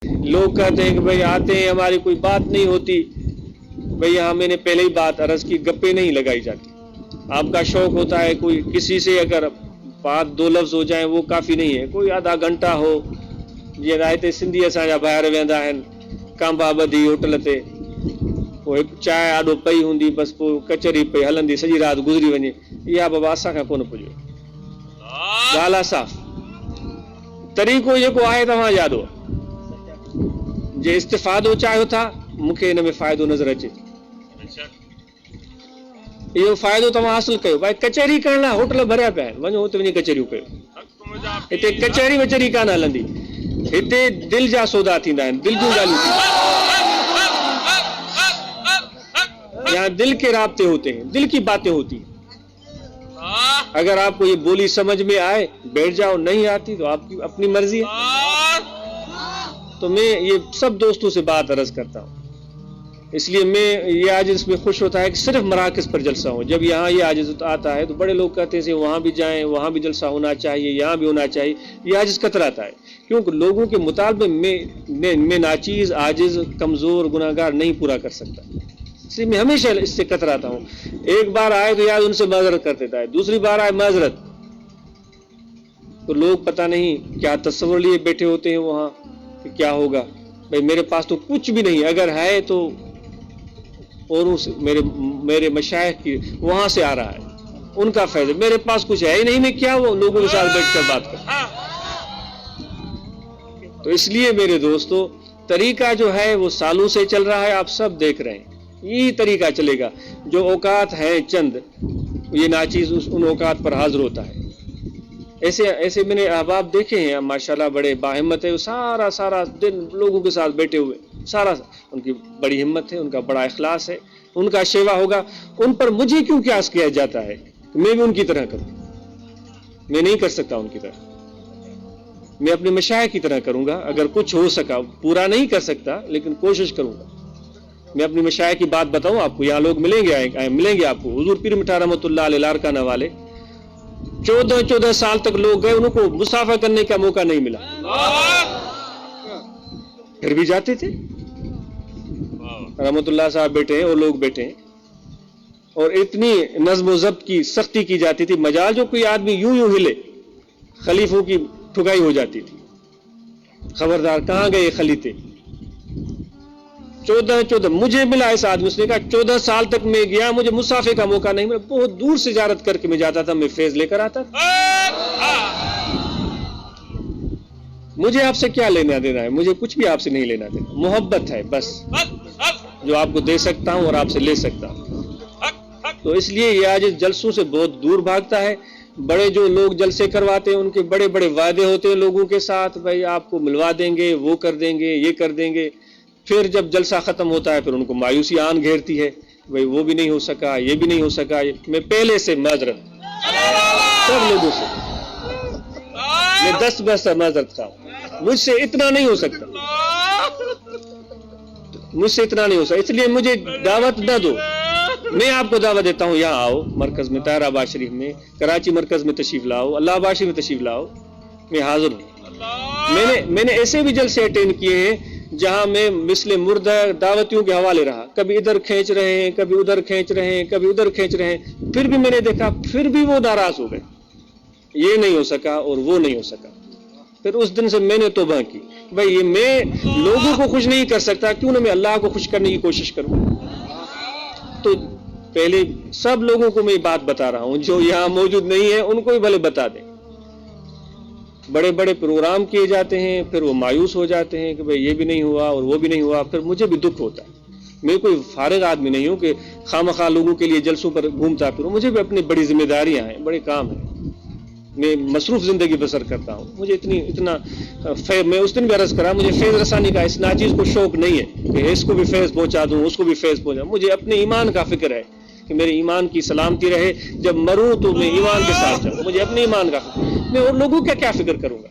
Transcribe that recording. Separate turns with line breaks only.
لوگ کہتے ہیں کہ بھائی آتے ہیں ہماری کوئی بات نہیں ہوتی. بھائی یہاں میں نے پہلے ہی بات عرض کی, گپیں نہیں لگائی جاتی. آپ کا شوق ہوتا ہے کوئی کسی سے اگر بات دو لفظ ہو جائیں وہ کافی نہیں ہے, کوئی آدھا گھنٹہ ہو. یہ رائتے سندھی اساں باہر ویندا آہن کانبا بدی ہوٹل تے, وہ چائے آڈو پئی ہوندی, بس پو کچری پئی ہلندی, سॼी رات گزری وञे. اها بابا اساں کان کون پجو ڳالهه आहे صاف. طریقو जेको आहे तव्हां यादो जे इस्तिफ़ादो चाहियो था, मूंखे हिन में फ़ाइदो नज़र अचे थो. इहो फ़ाइदो तव्हां हासिल कयो. भाई कचहरी करण लाइ होटल भरिया पिया आहिनि, वञो हुते वञी कचहरियूं कयो. हिते कचहरी वचहरी कान हलंदी, हिते दिलि जा सौदा थींदा आहिनि, दिलि जूं ॻाल्हियूं थींदियूं. यहाँ दिल के राब्ते होते हैं, दिल की बातें होती हैं. अगर आपको ये बोली समझ में आए बैठ जाओ, नहीं आती तो आपकी अपनी मर्जी है. तो मैं ये सब दोस्तों से बात अर्ज करता हूँ, इसलिए मैं ये आज इसमें खुश होता है कि सिर्फ मराकज़ पर जलसा हो. जब यहाँ ये आजिज़ आता है तो बड़े लोग कहते हैं वहाँ भी जाएं, वहाँ भी जलसा होना चाहिए, यहाँ भी होना चाहिए. ये आजिज़ कतराता है, क्योंकि लोगों के मुतालबे में नाचीज़, आजिज़, कमज़ोर, गुनाहगार नहीं पूरा कर सकता. इसलिए मैं हमेशा इससे कतराता हूँ. एक बार आए तो याद उनसे माजरत कर देता है, दूसरी बार आए माजरत, तो लोग पता नहीं क्या तस्वर लिए बैठे होते हैं वहाँ कि क्या होगा. भाई मेरे पास तो कुछ भी नहीं, अगर है तो औरों से, मेरे मशाइख की वहाँ से आ रहा है, उनका फैज़. मेरे पास कुछ है ही नहीं, मैं क्या वो लोगों के साथ बैठ कर बात कर. तो इसलिए मेरे दोस्तों, तरीका जो है वो सालों से चल रहा है, आप सब देख रहे हैं. यही तरीका चलेगा. जो औकात हैं चंद, ये नाचीज़ उन औकात पर हाजिर होता है. ऐसे मैंने अहबाब देखे हैं माशाल्लाह, बड़े बाहिम्मत है, सारा दिन लोगों के साथ बैठे हुए, सारा उनकी बड़ी हिम्मत है, उनका बड़ा इखलास है, उनका शेवा होगा. उन पर मुझे क्यों क्यास किया जाता है कि मैं भी उनकी तरह करूं? मैं नहीं कर सकता उनकी तरह, मैं अपने मशाइख की तरह करूंगा. अगर कुछ हो सका, पूरा नहीं कर सकता लेकिन कोशिश करूंगा. मैं अपनी मशाइख की बात बताऊं आपको, यहाँ लोग मिलेंगे आपको. हुजूर पीर मिठा रहमतुल्लाह अलैह लारकाना वाले 14 साल तक लोग गए, उनको मुसाफा करने का मौका नहीं मिला, फिर भी जाते थे. रहमतुल्लाह साहब बैठे हैं और लोग बैठे हैं, और इतनी नज़्म ज़ब्त की सख्ती की जाती थी, मजाल जो कोई आदमी यूं हिले खलीफों की ठुकाई हो जाती थी. खबरदार कहाँ गए खलीफे. 14 मुझे मिला इस आदमी, उसने कहा 14 साल तक मैं गया, मुझे मुसाफे का मौका नहीं मिला. बहुत दूर से ज़ियारत करके मैं जाता था, मैं फैज़ लेकर आता था. मुझे आपसे क्या लेना देना है? मुझे कुछ भी आपसे नहीं लेना देना. मोहब्बत है बस, जो आपको दे सकता हूं और आपसे ले सकता हूं. तो इसलिए ये आज जलसों से बहुत दूर भागता है. बड़े जो लोग जलसे करवाते हैं, उनके बड़े बड़े वादे होते हैं लोगों के साथ, भाई आपको मिलवा देंगे, वो कर देंगे, ये कर देंगे. फिर जब जलसा ख़त्म होता है फिर उनको मायूसी आन घेरती है, भाई वो भी नहीं हो सका, ये भी नहीं हो सका. मैं पहले से माजरत सब लोगों से, मैं 10 बरस माजरत का, मुझसे इतना नहीं हो सकता, मुझसे इतना नहीं हो सकता. इसलिए मुझे दावत न दो. मैं आपको दावत देता हूँ, यहाँ आओ मरकज़ में, ताहिराबाद शरीफ में, कराची मरकज़ में तशरीफ़ लाओ, अल्लाहाबाद शरीफ में तशरीफ़ लाओ, मैं हाजिर हूँ. मैंने ऐसे भी जलसे अटेंड किए हैं जहां मैं मिसले मुर्दा दावतियों के हवाले रहा. कभी इधर खींच रहे हैं, कभी उधर खींच रहे हैं, कभी उधर खींच रहे हैं. फिर भी मैंने देखा, फिर भी वो नाराज हो गए, ये नहीं हो सका और वो नहीं हो सका. फिर उस दिन से मैंने तौबा की, भाई ये मैं लोगों को खुश नहीं कर सकता, क्यों ना मैं अल्लाह को खुश करने की कोशिश करूं. तो पहले सब लोगों को मैं बात बता रहा हूं, जो यहाँ मौजूद नहीं है उनको भी भले बता दें. बड़े बड़े प्रोग्राम किए जाते हैं, फिर वो मायूस हो जाते हैं कि भाई ये भी नहीं हुआ और वो भी नहीं हुआ. फिर मुझे भी दुख होता है. मैं कोई फारिग आदमी नहीं हूँ कि खामखा लोगों के लिए जलसों पर घूमता फिरूं. मुझे भी अपनी बड़ी जिम्मेदारियां हैं, बड़े काम हैं. मैं मसरूफ ज़िंदगी बसर करता हूँ. मुझे इतना मैं उस दिन भी अर्ज़ करा, मुझे फैज़ रसानी का, इस नाचीज़ को शौक़ नहीं है कि इसको भी फैज़ पहुँचा दूँ, उसको भी फैज़ पहुँचा. मुझे अपने ईमान का फ़िक्र है कि मेरे ईमान की सलामती रहे. जब मरूँ तो मैं ईमान के साथ जाऊँ. मुझे अपने ईमान का, मैं और लोगों का क्या फिक्र करूंगा.